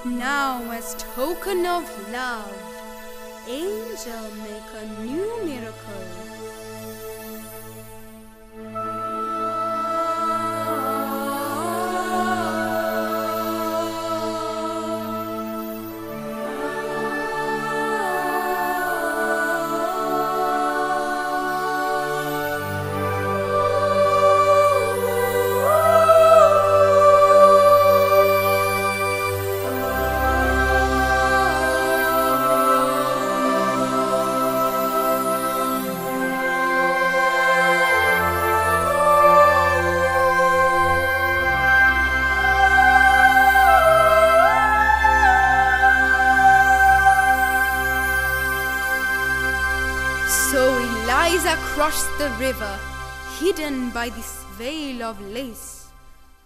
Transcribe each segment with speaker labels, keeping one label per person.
Speaker 1: Now, as token of love, angel make a new miracle. Across the river, hidden by this veil of lace.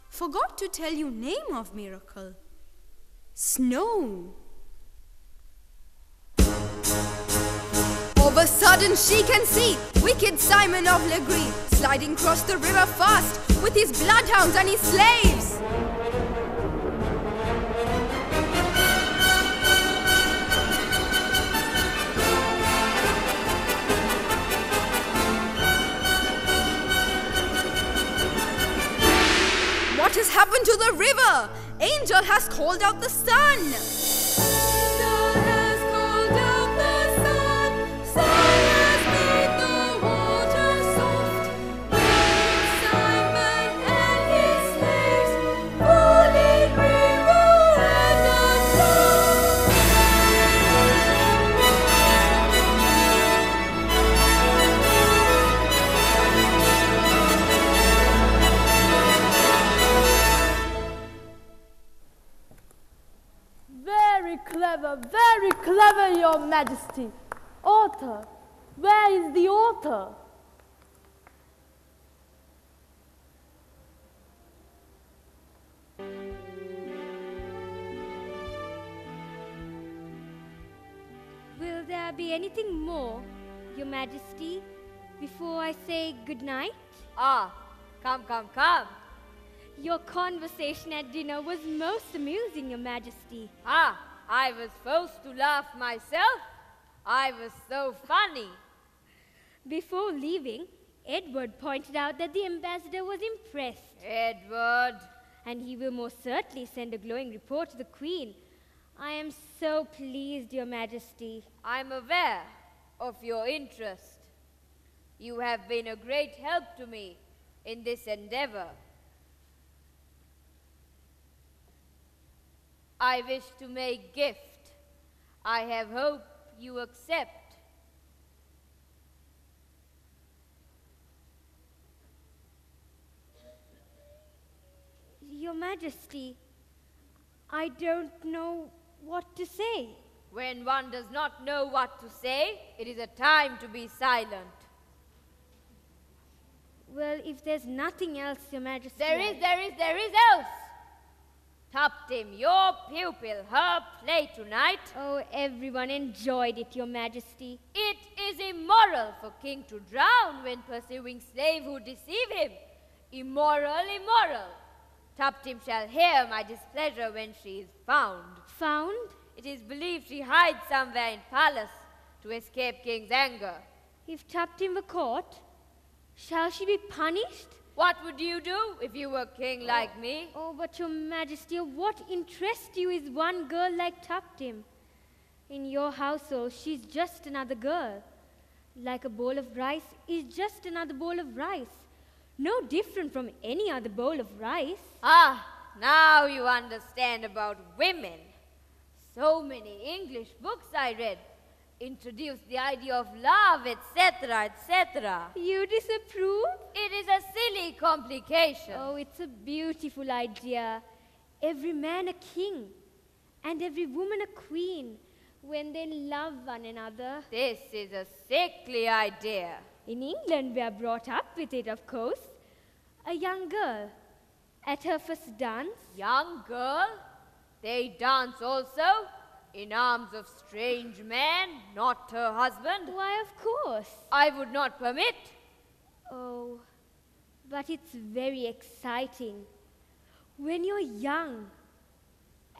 Speaker 1: Forgot to tell you name of miracle. Snow. Of a sudden she can see wicked Simon of Legree sliding across the river fast with his bloodhounds and his slaves. What has happened to the river? Angel has called out the sun. Angel has called out the sun. Sun has made the water soft. Simon and his slaves, falling river and
Speaker 2: Very clever, Your Majesty. Author, where is the author?
Speaker 3: Will there be anything more, Your Majesty, before I say good night?
Speaker 4: Ah, come.
Speaker 3: Your conversation at dinner was most amusing, Your Majesty.
Speaker 4: Ah, I was forced to laugh myself. I was so funny.
Speaker 3: Before leaving, Edward pointed out that the ambassador was impressed.
Speaker 4: Edward.
Speaker 3: And he will most certainly send a glowing report to the Queen. I am so pleased, Your Majesty.
Speaker 4: I'm aware of your interest. You have been a great help to me in this endeavor. I wish to make gift. I have hope you accept.
Speaker 3: Your Majesty, I don't know what to say.
Speaker 4: When one does not know what to say, it is a time to be silent.
Speaker 3: Well, if there's nothing else, Your Majesty...
Speaker 4: There is else. Tuptim, your pupil, her play tonight.
Speaker 3: Oh, everyone enjoyed it, Your Majesty.
Speaker 4: It is immoral for king to drown when pursuing slave who deceive him. Immoral. Tuptim shall hear my displeasure when she is found.
Speaker 3: Found?
Speaker 4: It is believed she hides somewhere in palace to escape king's anger.
Speaker 3: If Tuptim were caught, shall she be punished?
Speaker 4: What would you do if you were king like me?
Speaker 3: Oh, but Your Majesty, of what interest you is one girl like Tuptim? In your household, she's just another girl. Like a bowl of rice is just another bowl of rice. No different from any other bowl of rice.
Speaker 4: Ah, now you understand about women. So many English books I read introduced the idea of love, etc., etc.
Speaker 3: You disapprove?
Speaker 4: It is a silly complication.
Speaker 3: Oh, it's a beautiful idea. Every man a king, and every woman a queen, when they love one another.
Speaker 4: This is a sickly idea.
Speaker 3: In England, we are brought up with it, of course. A young girl, at her first dance.
Speaker 4: Young girl? They dance also? In arms of strange man, not her husband?
Speaker 3: Why, of course.
Speaker 4: I would not permit.
Speaker 3: Oh, but it's very exciting. When you're young,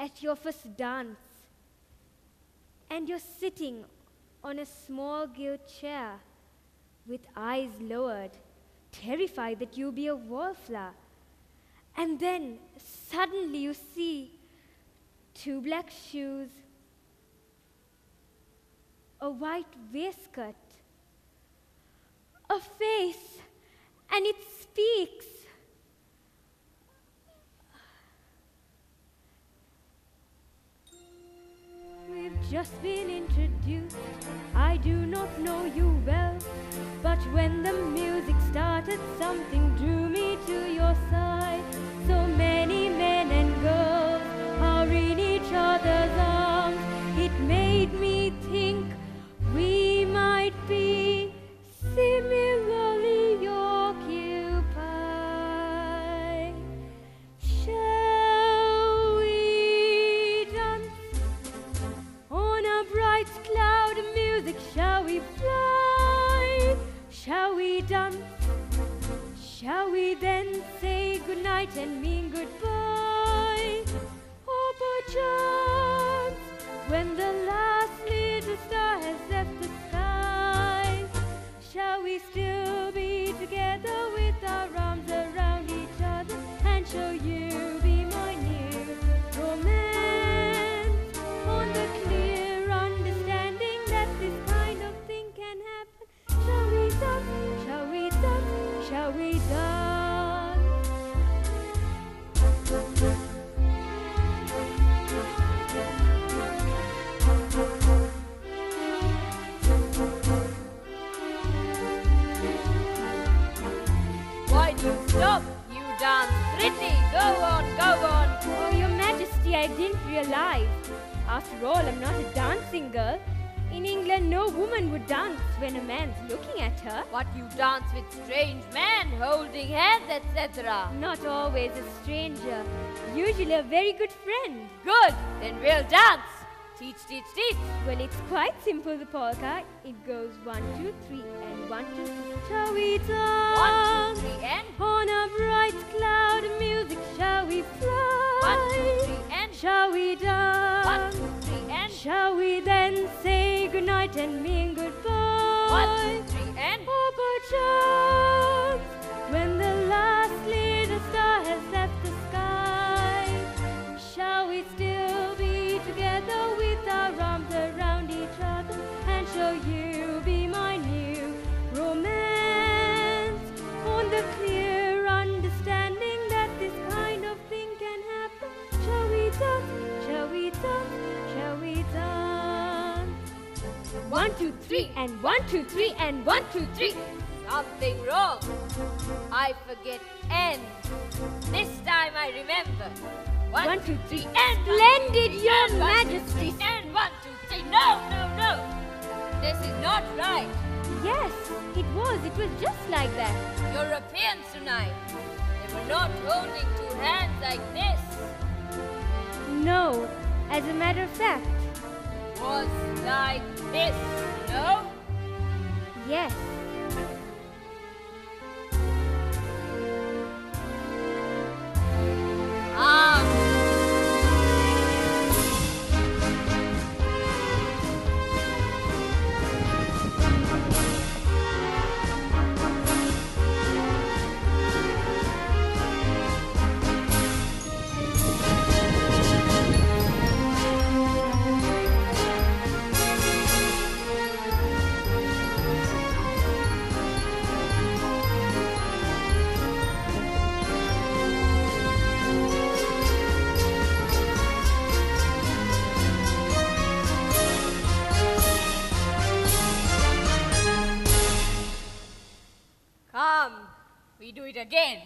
Speaker 3: at your first dance. And you're sitting on a small gilt chair with eyes lowered, terrified that you'll be a wallflower. And then suddenly you see 2 black shoes, a white waistcoat, a face, and it speaks. We've just been introduced. I do not know you well, but when the music started, something drew me to your side. So many men and girls are in each other's arms. It made me think we might be similarly occupied. Shall we dance on a bright cloud of music? Shall we fly? Shall we dance? Shall we then say goodnight and mean goodbye? Or perchance, when the last little star has left the sky, shall we still be together with our arms around each other? And shall you be my new romance, on the clear understanding that this kind of thing can happen? Shall we dance? Shall we dance? Shall we dance?
Speaker 4: Why do you stop? You dance pretty. Go on, go on.
Speaker 3: Oh, Your Majesty, I didn't realize. After all, I'm not a dancing girl. In England, no woman would dance when a man's looking at her.
Speaker 4: But you dance with strange men, holding hands, etc.
Speaker 3: Not always a stranger, usually a very good friend.
Speaker 4: Good, then we'll dance. Teach, teach, teach.
Speaker 3: Well, it's quite simple, the polka. It goes 1, 2, 3, and 1, 2, 3. Shall we dance?
Speaker 4: 1, 2, 3, and
Speaker 3: On a bright cloud of music, shall we fly?
Speaker 4: 1, 2, 3, and
Speaker 3: Shall we dance?
Speaker 4: 1, 2, 3, and
Speaker 3: Shall we then say goodnight and mean goodbye?
Speaker 4: 1, 2, 3, and
Speaker 3: Or perchance, when the last little star has left the sky, shall we still be together with our arms around each other? And shall you be my new romance, on the clear understanding that this kind of thing can happen? Shall we dance? Shall we dance? Shall we dance? 1, 2, 3, and 1, 2, 3, and 1, 2, 3.
Speaker 4: something wrong. I forget N. This time I remember.
Speaker 3: 1, 2, 3,
Speaker 4: and
Speaker 3: Splendid,
Speaker 4: 1, 2, 3,
Speaker 3: Your
Speaker 4: and 1, 2,
Speaker 3: Majesty.
Speaker 4: 3, and 1, 2, 3. No, no, no. This is not right.
Speaker 3: Yes, it was just like that.
Speaker 4: Europeans tonight, they were not holding 2 hands like this.
Speaker 3: No, as a matter of fact,
Speaker 4: Was like this, no?
Speaker 3: yes.
Speaker 4: Ah. Come, we do it again.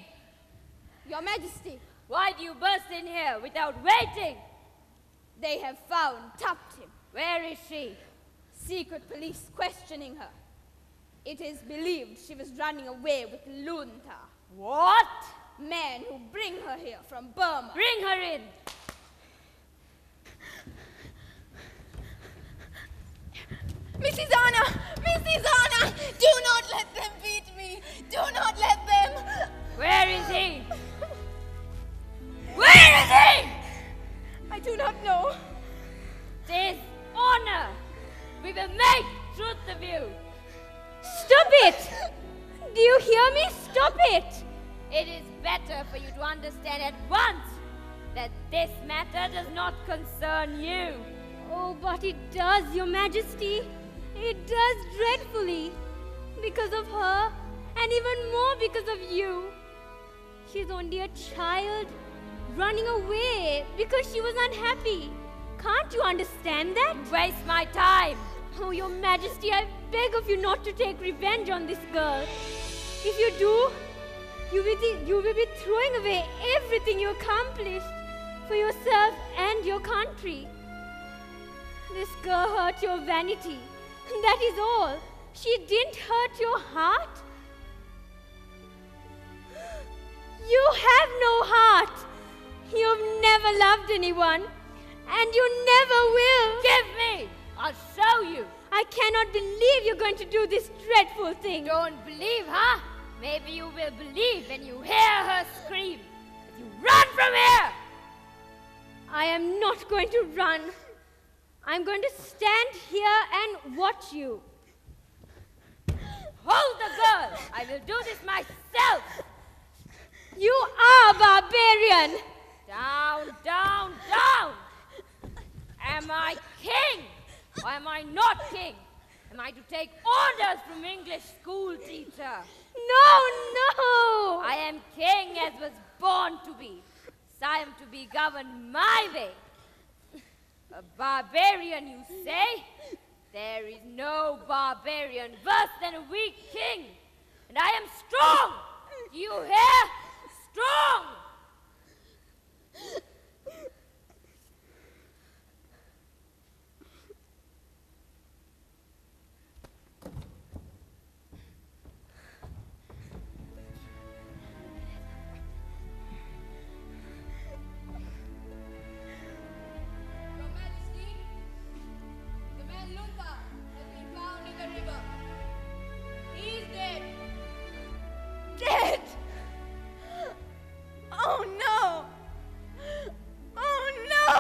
Speaker 1: Your Majesty,
Speaker 4: Why do you burst in here without waiting?
Speaker 1: they have found Taptim.
Speaker 4: Where is she?
Speaker 1: Secret police questioning her. It is believed she was running away with Lunta,
Speaker 4: What?
Speaker 1: men who bring her here from Burma.
Speaker 4: Bring her in.
Speaker 1: Mrs. Anna! Mrs. Anna! Do not let them beat me! Do not let them!
Speaker 4: Where is he? Where is he?
Speaker 1: I do not know.
Speaker 4: Tis honor. We will make truth of you.
Speaker 3: Stop it! Do you hear me? Stop it!
Speaker 4: It is better for you to understand at once that this matter does not concern you.
Speaker 3: Oh, but it does, Your Majesty. It does dreadfully. Because of her, and even more because of you. She's only a child, running away because she was unhappy. Can't you understand that?
Speaker 4: Waste my time.
Speaker 3: Oh, Your Majesty, I beg of you not to take revenge on this girl. If you do, you will be throwing away everything you accomplished for yourself and your country. This girl hurt your vanity. That is all. She didn't hurt your heart. You have no heart. You've never loved anyone, and you never will.
Speaker 4: Give me! I'll show you.
Speaker 3: I cannot believe you're going to do this dreadful thing.
Speaker 4: Don't believe, huh? Maybe you will believe when you hear her scream. You run from here!
Speaker 3: I am not going to run. I'm going to stand here and watch you.
Speaker 4: Hold the girl! I will do this myself!
Speaker 3: You are a barbarian!
Speaker 4: Down, down, down! Am I king? Or am I not king? Am I to take orders from English school teacher?
Speaker 3: No, no!
Speaker 4: I am king as was born to be. So I am to be governed my way. A barbarian, you say? There is no barbarian worse than a weak king. And I am strong! Do you hear? Strong!
Speaker 1: Your Majesty, the man Lunka has been found in the river. He is dead. Dead? Oh no! Oh no!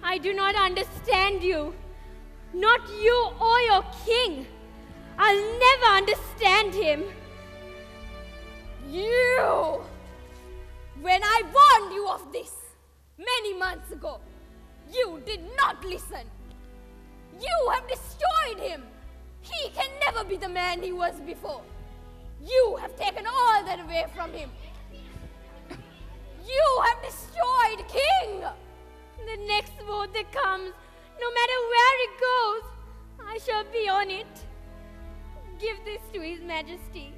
Speaker 3: I do not understand you. Not you or your king. I'll never understand him.
Speaker 1: You! When I warned you of this many months ago, you did not listen. You have destroyed him. He can never be the man he was before. You have taken all that away from him. You have destroyed King.
Speaker 3: The next vote that comes, no matter where it goes, I shall be on it. Give this to His Majesty.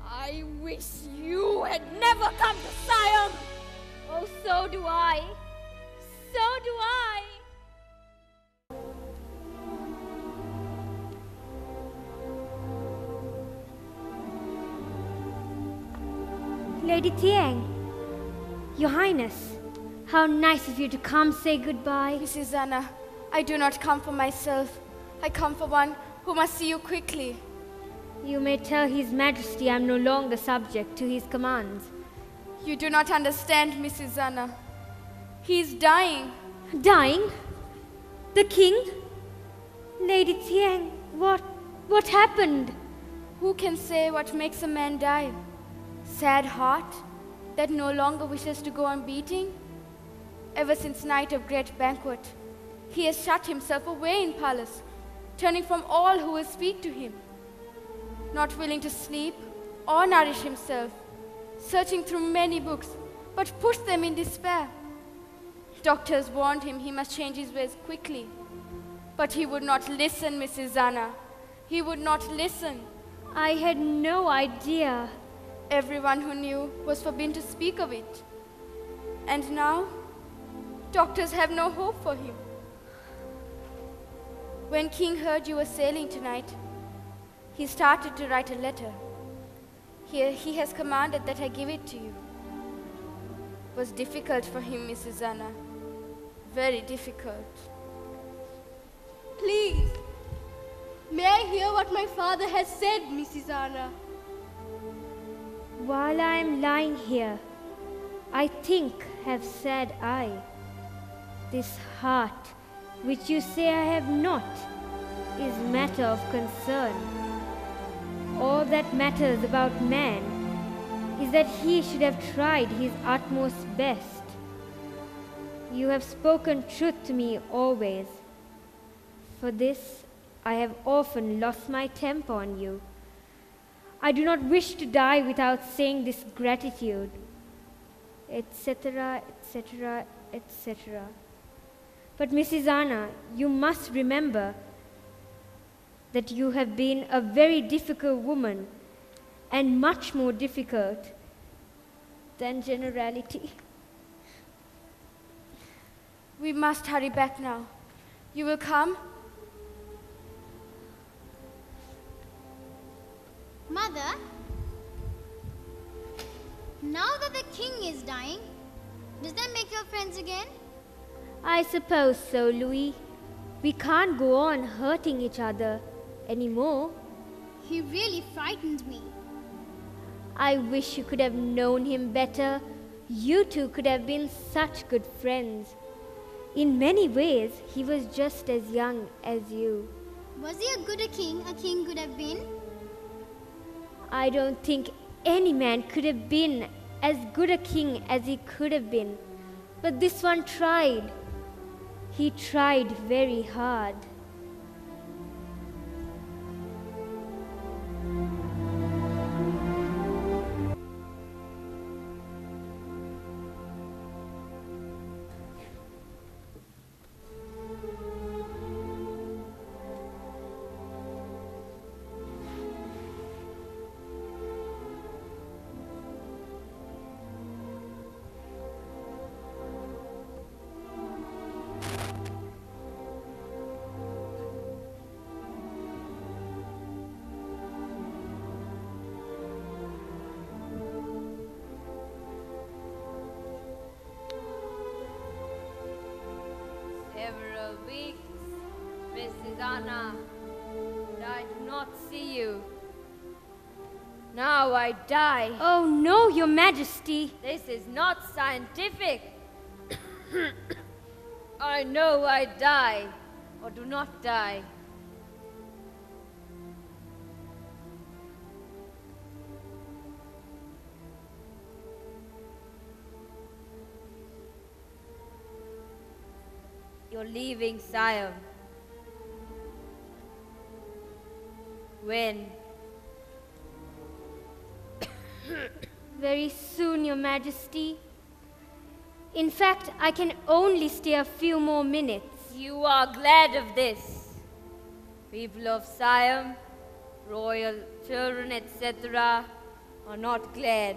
Speaker 1: I wish you had never come to Siam.
Speaker 3: Oh, so do I. So do I. Lady Thieng, Your Highness, how nice of you to come say goodbye.
Speaker 5: Mrs. Anna, I do not come for myself. I come for one who must see you quickly.
Speaker 3: You may tell His Majesty I am no longer subject to his commands.
Speaker 5: You do not understand, Mrs. Anna. He is dying.
Speaker 3: Dying? The king? Lady Thieng, what happened?
Speaker 5: Who can say what makes a man die? Sad heart that no longer wishes to go on beating? Ever since night of great banquet, he has shut himself away in palace, turning from all who will speak to him. Not willing to sleep or nourish himself, searching through many books, but pushed them in despair. Doctors warned him he must change his ways quickly. But he would not listen, Mrs. Anna. He would not listen.
Speaker 3: I had no idea.
Speaker 5: Everyone who knew was forbidden to speak of it. And now, doctors have no hope for him. When King heard you were sailing tonight, he started to write a letter. Here he has commanded that I give it to you. It was difficult for him, Mrs. Anna. Very difficult.
Speaker 1: Please,
Speaker 2: May I hear what my father has said, Mrs. Anna?
Speaker 3: While I am lying here, I think, have said I. This heart, which you say I have not, is matter of concern. All that matters about man is that he should have tried his utmost best. You have spoken truth to me always. For this, I have often lost my temper on you. I do not wish to die without saying this gratitude, etc., etc., etc. But Mrs. Anna, you must remember that you have been a very difficult woman, and much more difficult than generality.
Speaker 5: We must hurry back now. You will come?
Speaker 6: Mother, now that the king is dying, does that make you friends again?
Speaker 3: I suppose so, Louis. We can't go on hurting each other anymore.
Speaker 6: He really frightened me.
Speaker 3: I wish you could have known him better. You two could have been such good friends. In many ways, he was just as young as you.
Speaker 6: Was he a good a king could have been?
Speaker 3: I don't think any man could have been as good a king as he could have been. But this one tried. He tried very hard.
Speaker 4: Several weeks, Mrs. Anna, and I do not see you. Now I die.
Speaker 3: Oh no, Your Majesty.
Speaker 4: This is not scientific. I know I die, or do not die. You're leaving Siam. When?
Speaker 3: Very soon, Your Majesty. In fact, I can only stay a few more minutes.
Speaker 4: You are glad of this. People of Siam, royal children, etc., are not glad.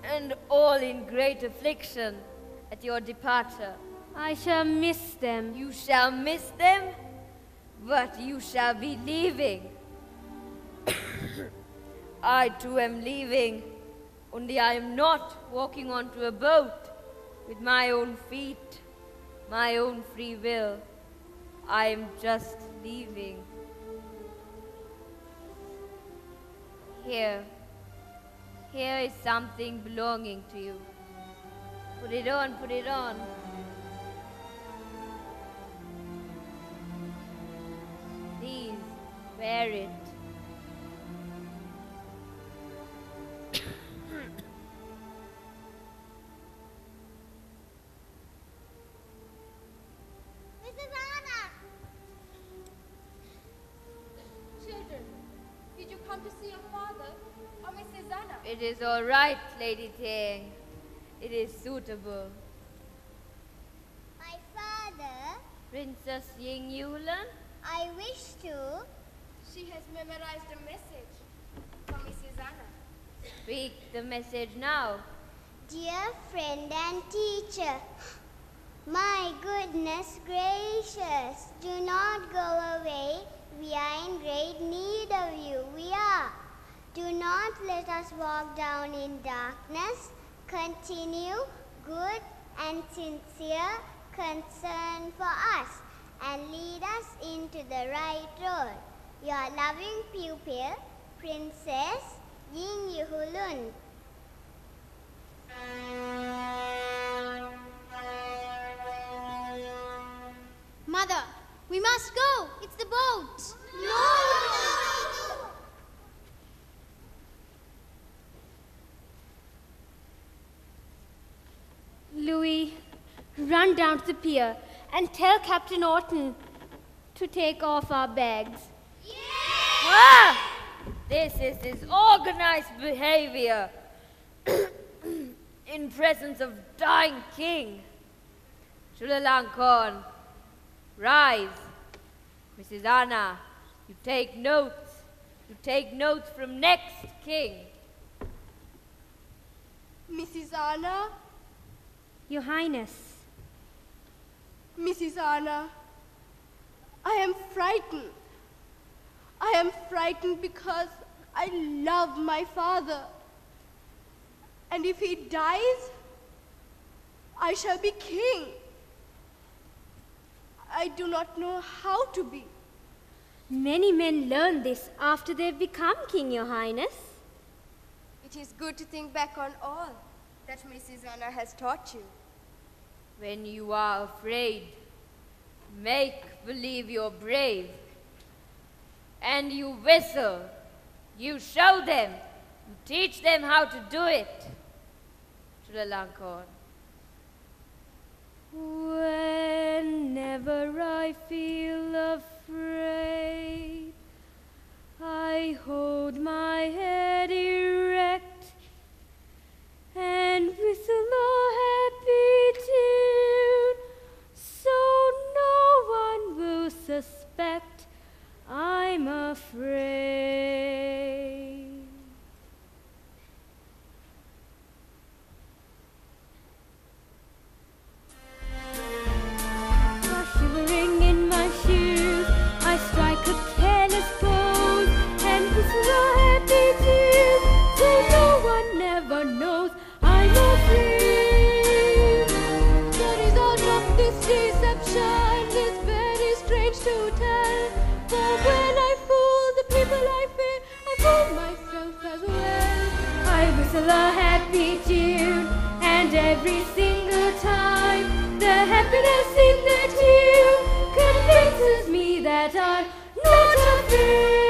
Speaker 4: And all in great affliction at your departure.
Speaker 3: I shall miss them.
Speaker 4: You shall miss them, but you shall be leaving. I too am leaving, only I am not walking onto a boat with my own feet, my own free will. I am just leaving. Here is something belonging to you. Put it on, put it on. Please, wear it.
Speaker 6: Mrs. Anna!
Speaker 5: Children, did you come to see your father or Mrs. Anna?
Speaker 4: It is all right, Lady Tang. It is suitable.
Speaker 6: My father,
Speaker 4: Princess Ying Yulan?
Speaker 6: I wish to.
Speaker 5: She has memorized a message from Mrs. Anna.
Speaker 4: Speak the message now.
Speaker 6: Dear friend and teacher, my goodness gracious, do not go away. We are in great need of you. We are. Do not let us walk down in darkness. Continue good and sincere concern for us and lead us into the right road. Your loving pupil, Princess Ying Yuhulun.
Speaker 7: Mother, we must go. It's the boat.
Speaker 6: No!
Speaker 3: Louis, run down to the pier and tell Captain Orton to take off our bags.
Speaker 4: Ah! This is disorganized behavior in presence of dying king. Chulalangkorn, rise. Mrs. Anna, you take notes. You take notes from next king.
Speaker 2: Mrs. Anna,
Speaker 3: Your Highness.
Speaker 2: Mrs. Anna, I am frightened. I am frightened because I love my father. And if he dies, I shall be king. I do not know how to be.
Speaker 3: Many men learn this after they've become king, Your Highness.
Speaker 5: It is good to think back on all that Mrs. Anna has taught you.
Speaker 4: When you are afraid, make believe you're brave. And you whistle. You show them. You teach them how to do it. Chulalangkorn.
Speaker 3: Whenever I feel afraid, I hold my head erect and whistle a happy tune, so no one will suspect I'm afraid. Shivering in my shoes, I strike a careless pose and whistle a happy tune, so no one ever knows I'm afraid. The result of this deception is very strange to tell, for when I fool the people I fear, I fool myself as well. I whistle a happy tune, and every single time the happiness in the tune convinces me that I'm not afraid.